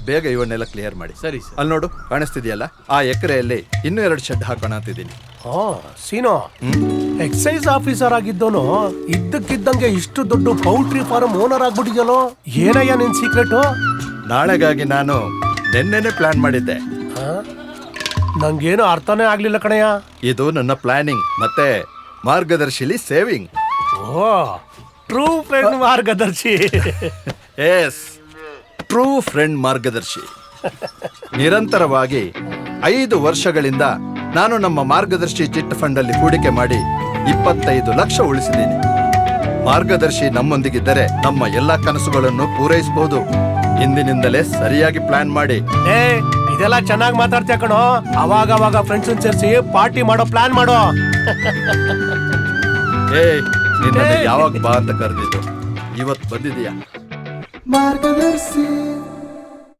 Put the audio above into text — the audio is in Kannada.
ಬೇಗ ಇವನ್ನೆಲ್ಲ ಕ್ಲಿಯರ್ ಮಾಡಿ. ಸರಿ ಸರ್. ಅಲ್ಲಿ ನೋಡು, ಕಾಣಿಸ್ತಿದೆಯಲ್ಲ, ಆ ಎಕರೆಯಲ್ಲಿ ಇನ್ನೂ 2 ಶೆಡ್ ಹಾಕೋಣ ಅಂತಿದ್ದೀನಿ. ಸೀನೋ, ಎಕ್ಸೈಸ್ ಆಫೀಸರ್ ಆಗಿದ್ದೋನು ಇದ್ದಕ್ಕಿದ್ದಂಗೆ ಇಷ್ಟು ದೊಡ್ಡ ಪೌಲ್ಟ್ರಿ ಫಾರ್ಮ್ ಓನರ್ ಆಗ್ಬಿಟ್ಟಿದ್ಯಲ್ಲೋ, ಏನಯ್ಯ ನಿನ್ ಸೀಕ್ರೆಟ್? ನಾಳೆಗಾಗಿ ನಾನು ನೆನ್ನೆನೆ ಪ್ಲಾನ್ ಮಾಡಿದ್ದೆ. ನಂಗೇನು ಅರ್ಥನೇ ಆಗ್ಲಿಲ್ಲ ಕಣಯ್ಯ. ಇದು ನನ್ನ ಪ್ಲಾನಿಂಗ್ ಮತ್ತೆ ಮಾರ್ಗದರ್ಶಿಲಿ ಸೇವಿಂಗ್. ಓ, ಟ್ರೂ ಫ್ರೆಂಡ್ ಮಾರ್ಗದರ್ಶಿ. ಎಸ್, ಟ್ರೂ ಫ್ರೆಂಡ್ ಮಾರ್ಗದರ್ಶಿ. ನಿರಂತರವಾಗಿ 5 ವರ್ಷಗಳಿಂದ ನಾನು ನಮ್ಮ ಮಾರ್ಗದರ್ಶಿ ಚಿಟ್ ಫಂಡ್ ಅಲ್ಲಿ ಹೂಡಿಕೆ ಮಾಡಿ 25 ಲಕ್ಷ ಉಳಿಸಿದ್ದೀನಿ. ಮಾರ್ಗದರ್ಶಿ ನಮ್ಮೊಂದಿಗಿದ್ದರೆ ನಮ್ಮ ಎಲ್ಲಾ ಕನಸುಗಳನ್ನು ಪೂರೈಸಬಹುದು. ಇಂದಿನಿಂದಲೇ ಸರಿಯಾಗಿ ಪ್ಲಾನ್ ಮಾಡಿ. ಇದೆಲ್ಲ ಚೆನ್ನಾಗಿ ಮಾತಾಡ್ತೀಯ ಕಣೋ. ಅವಾಗ ಫ್ರೆಂಡ್ಸ್ ಸೇರಿಸಿ ಪಾರ್ಟಿ ಮಾಡೋ ಪ್ಲಾನ್ ಮಾಡೋ. ನಿನ್ನ ಯಾವಾಗ ಬಾ ಅಂತ ಕರೆದಿದ್ದು, ಇವತ್ತು ಬಂದಿದೀಯಾ? ಮಾರ್ಗದರ್ಶಿ.